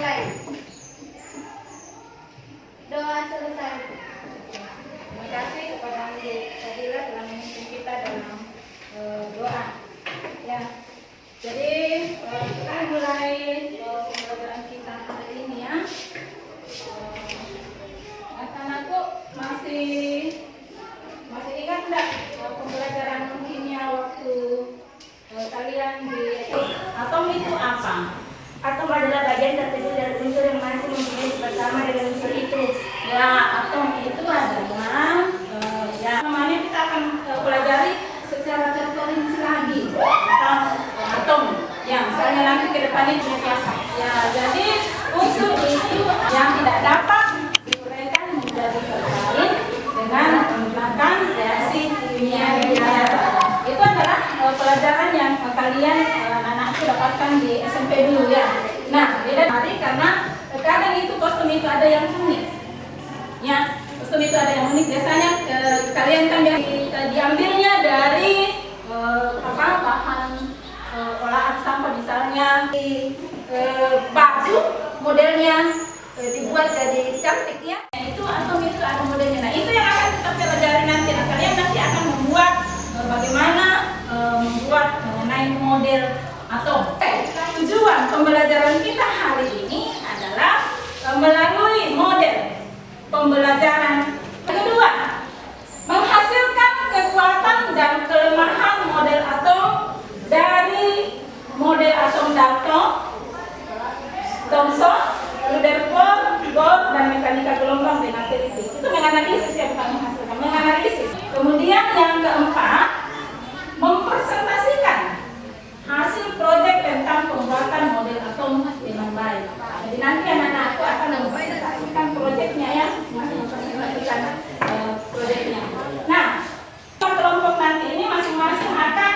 dimulai. Doa selesai. Terima kasih kepada Fadila telah memimpin kita dalam doa. Ya. Jadi kita mulai pembelajaran kita hari ini ya. Anak-anakku masih ingat enggak pembelajaran kimia waktu kalian di atom itu apa? Atom adalah bagian terkecil dari unsur yang masih mempunyai bersama dengan unsur itu. Ya, atom itu adalah ya namanya kita akan pelajari secara terperinci lagi tentang atom. Ya, misalnya nanti ke depannya punya kelas. Ya, jadi unsur itu yang tidak dapat diuraikan menjadi lain dengan menggunakan reaksi kimia biasa. Itu adalah pelajaran yang kalian anak-anakku dapatkan di SMP dulu ya. Nah, beda hari karena kadang itu kostum itu ada yang unik. Ya, kostum itu ada yang unik. Biasanya kalian kan diambilnya dari bahan olahan sampah misalnya baju modelnya dibuat jadi cantik ya. Itu atom itu ada modelnya. Nah, itu yang akan kita pelajari nanti. Nah, kalian nanti akan membuat bagaimana membuat mengenai model atom. Tujuan pembelajaran kita hari ini adalah melalui model pembelajaran kedua, menghasilkan kekuatan dan kelemahan model atom dari model atom Dalton, Thomson, Rutherford, Bohr, dan mekanika gelombang dengan teliti. Itu menganalisis ya, bukan menghasilkan, menganalisis. Kemudian yang keempat, mempresentasikan hasil proyek tentang pembuatan model atom dengan baik. Jadi nanti anak-anakku akan mempresentasikan proyeknya ya, masih mempresentasikan proyeknya. Nah, kelompok nanti ini masing-masing akan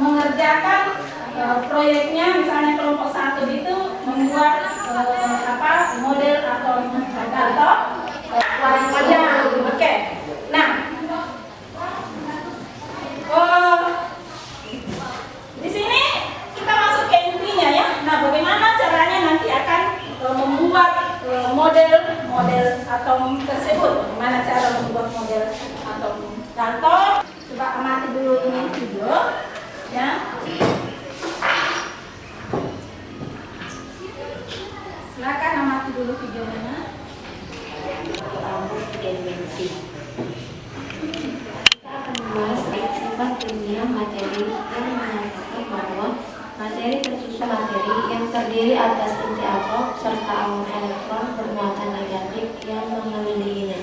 mengerjakan proyeknya. Misalnya kelompok 1 itu membuat model atom Dalton warnanya. Oke. Nah, di sini kita masuk ke intinya ya. Nah, bagaimana caranya nanti akan membuat model atom tersebut? Bagaimana cara membuat model atom Dalton? Coba amati dulu ini video ya. Silakan amati dulu videonya. Dimensi. Kita akan membahas sifat kimia materi yang menyatakan bahwa materi tersusun materi yang terdiri atas inti atom serta awan elektron bermuatan negatif yang mengelilinginya.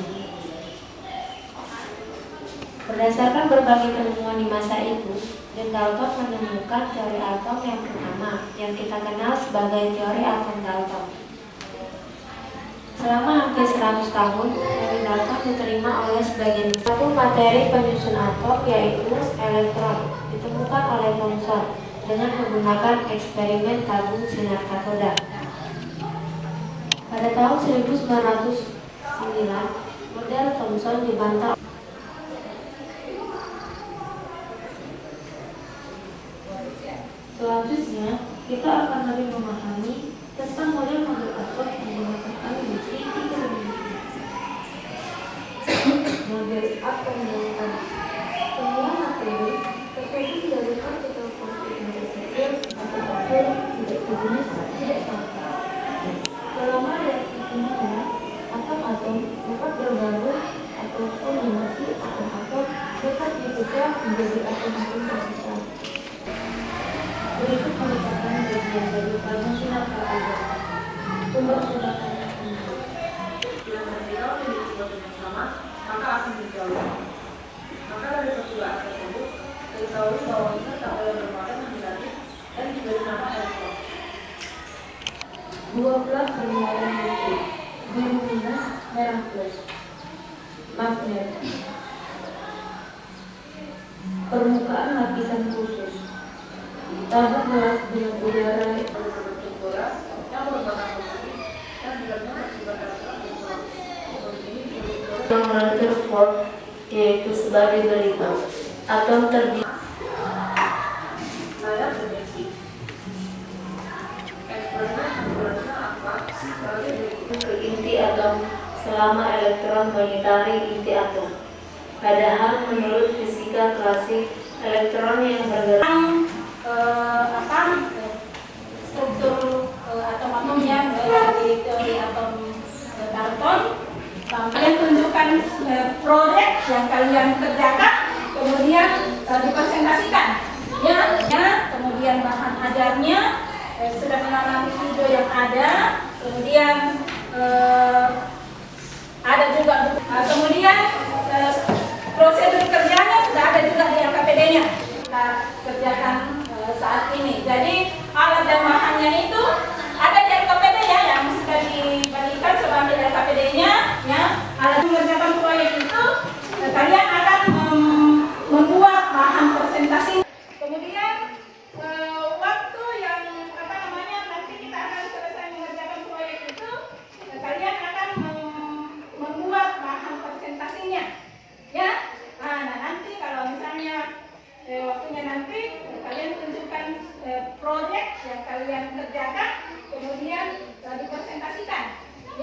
Berdasarkan berbagai penemuan di masa itu, Dalton menemukan teori atom yang pertama yang kita kenal sebagai teori atom Dalton. Selama hampir 100 tahun, teori Dalton diterima oleh sebagian besar materi penyusun atom, yaitu elektron, ditemukan oleh Thomson dengan menggunakan eksperimen tabung sinar katoda. Pada tahun 1909, model Thomson dibantah. Selanjutnya, kita akan lebih memahami tentang model-model atom menggunakan analisis tiga dimensi. Model atom menggunakan semua materi terjadi dari partikel positif kecil atau kecil tidak sejenis tidak sama. Selama reaksi kimia, atom-atom dapat bergabung ataupun dimensi atom-atom dapat dipecah menjadi atom-atom terbesar. Berikut merupakan bagian dari tabung sinar katoda. Sumber ledakannya tinggi. Bila material memiliki bagian yang sama, maka akan menjauh. Maka dari kedua aspek tersebut, diketahui bahwa itu tak boleh bermuatan negatif dan diberi nama elektron. 12 bermuatan negatif, biru minus, merah plus. Magnet. Permukaan lapisan khusus. Tabung gelas dengan udara Berbentuk bola yang merupakan posisi dan bulatnya bersifat elektron. yang Rutherford, yaitu sebagai berikut. Atom terdiri Saya berdimensi. Eksperimen menggunakan inti atom selama elektron mengitari inti atom. Padahal menurut fisika klasik, elektron yang bergerak struktur atom-atomnya dari teori atom Dalton. Kalian tunjukkan proyek yang kalian kerjakan, kemudian dipresentasikan. Kemudian bahan ajarnya sudah mengalami video yang ada, kemudian ada juga kemudian prosedur kerjanya sudah ada juga di LKPD-nya kita kerjakan saat ini. Jadi alat dan bahannya itu ada di LKPD ya, yang sudah dibagikan sebagai LKPD-nya ya. Alat mengerjakan proyek itu kalian akan membuat bahan presentasi. Kemudian waktu yang nanti kita akan selesai mengerjakan proyek itu, kalian akan membuat bahan presentasinya ya. Nah nanti kalau misalnya waktunya nanti kalian tunjukkan proyek yang kalian kerjakan, kemudian dipresentasikan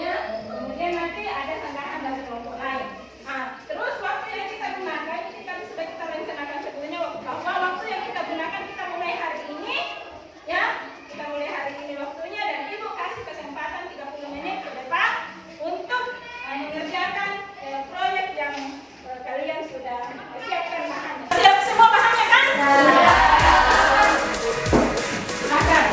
ya. Kemudian nanti ada sanggahan dari kelompok lain. Nah, terus waktu yang kita gunakan ini kan sudah kita rencanakan sebelumnya, bahwa waktu yang kita gunakan kita mulai hari ini ya, kita mulai hari ini waktunya, dan ibu kasih kesempatan 30 menit ke depan untuk mengerjakan proyek yang kalian sudah siapkan bahannya. Siap semua bahannya kan? Silakan.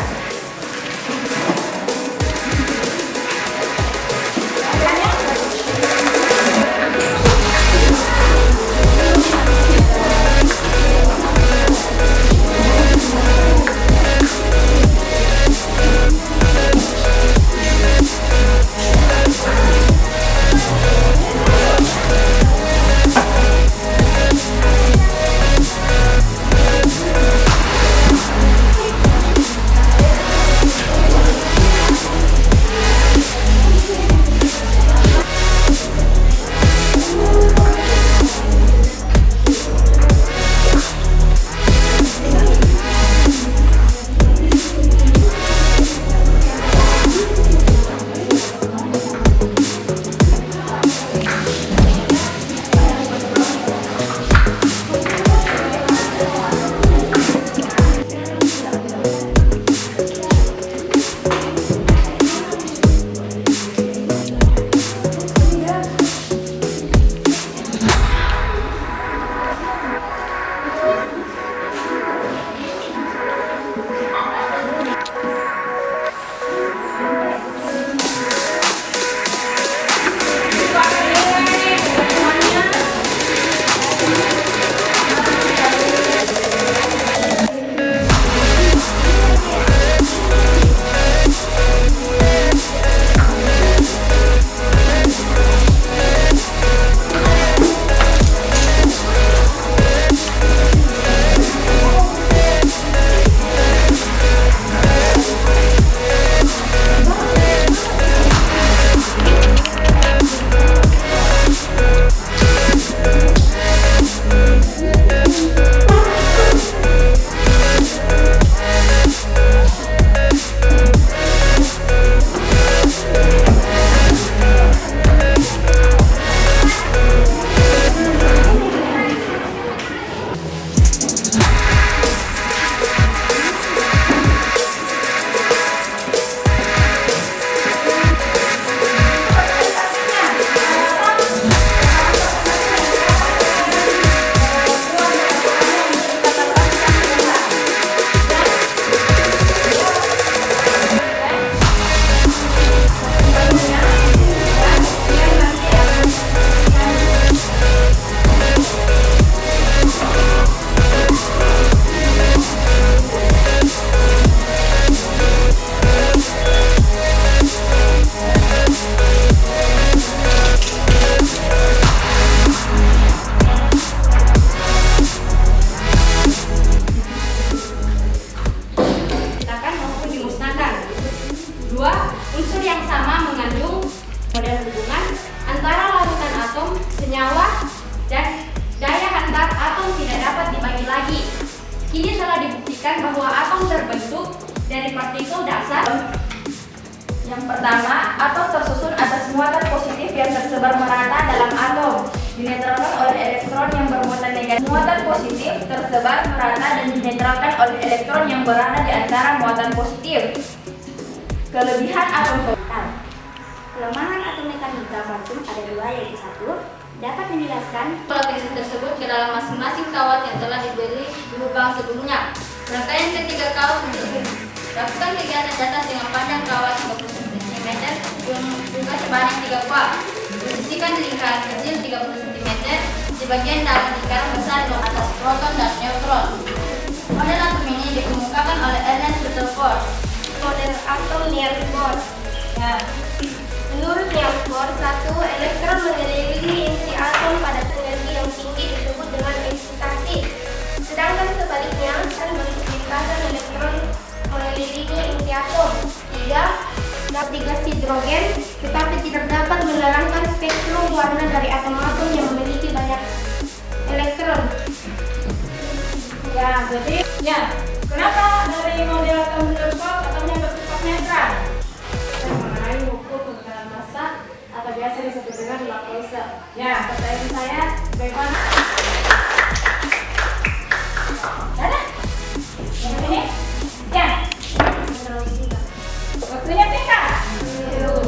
Kini telah dibuktikan bahwa atom terbentuk dari partikel dasar Yang pertama, atom tersusun atas muatan positif yang tersebar merata dalam atom, dinetralkan oleh elektron yang bermuatan negatif. Muatan positif tersebar merata dan dinetralkan oleh elektron yang berada di antara muatan positif. Kelebihan atom total. Kelemahan atom mekanikal kuantum ada dua, yaitu satu, dapat menjelaskan Potensi tersebut ke dalam masing-masing kawat yang telah diberi di lubang sebelumnya. Rangkaian ketiga kawat tersebut lakukan kegiatan datar dengan panjang kawat 30 cm juga sebanyak 3 kuat. Posisikan di lingkaran kecil 30 cm di bagian dalam lingkaran besar di atas proton dan neutron. Model atom ini dikemukakan oleh Ernest Rutherford. model atom Niels Bohr. Ya. Menurut Niels Bohr, satu elektron mengelilingi inti atom pada energi yang tinggi disebut dengan eksitasi. Sedangkan sebaliknya, bentuk lintasan elektron mengelilingi inti atom. Tiga, dapat gas hidrogen, tetapi tidak dapat menerangkan spektrum warna dari atom-atom yang memiliki banyak elektron. Ya, jadi ya. Kenapa dari model atom Rutherford atomnya bersifat netral? Mengenai hukum penggunaan massa atau biasa disebut dengan Laplace. Ya, pertanyaan saya bagaimana? Ada? Yang ini? Ya. Waktunya singkat.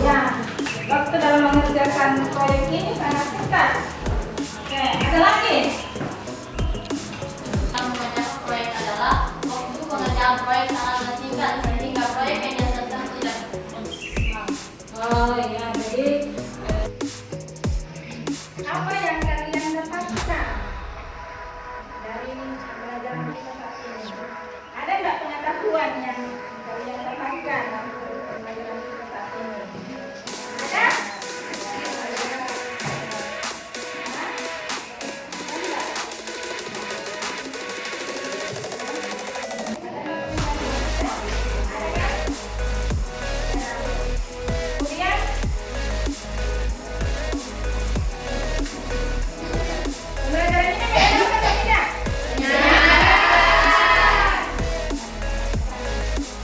Ya. Waktu dalam mengerjakan proyek ini sangat singkat. Oke, ada lagi? Yang mengerjakan proyek adalah waktu pengerjaan proyek sangat singkat sehingga proyek yang dihasilkan tidak maksimal. Oh iya, jadi Apa yang kalian dapatkan dari pembelajaran kita saat ini? ada nggak pengetahuan yang kalian dapatkan dari pembelajaran kita saat ini? Ada? Kemudian pembelajaran ini menyenangkan atau tidak?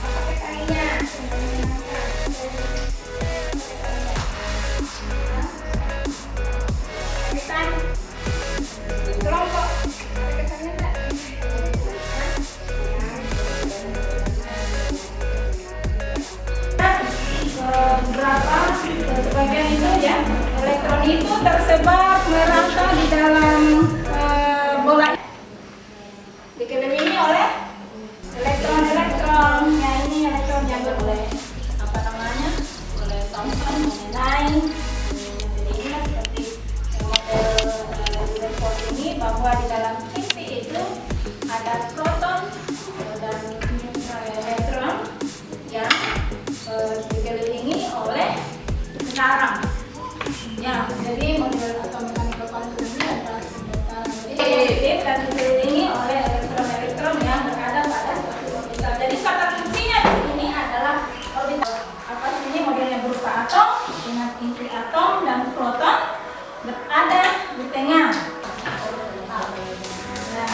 Apa kesannya? Kesan kelompok ada kesannya nggak? Beberapa sebagian itu ya elektron itu tersebar merata di dalam bola dikelilingi oleh elektron-elektron. Ya, ini elektron yang oleh apa namanya, oleh Thomson mengenai ini seperti model Rutherford ini, bahwa di dalam inti itu ada proton dan elektron yang dikelilingi oleh sarang. Ya, jadi model atom mekanikal kuantum ini adalah positif dan dikelilingi oleh elektron-elektron yang berada pada suatu orbital. Jadi kata kuncinya di sini adalah orbital. Apa sih ini modelnya berupa atom dengan inti atom dan proton berada di tengah. Nah,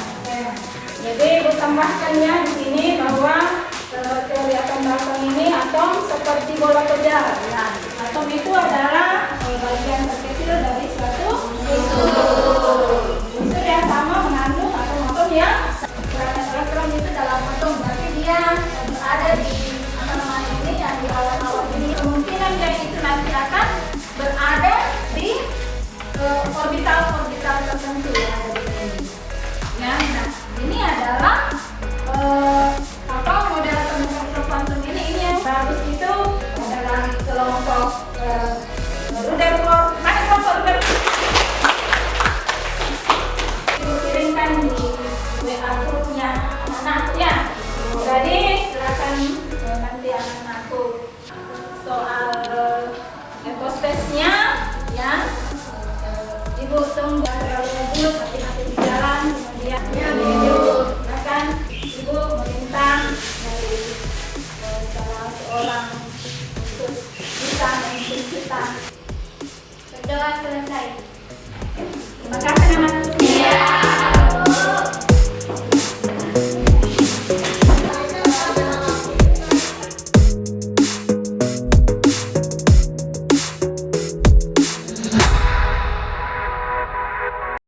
jadi ditambahkan ya di sini bahwa teori atom ini atom seperti bola kejar. Nah, atom itu adalah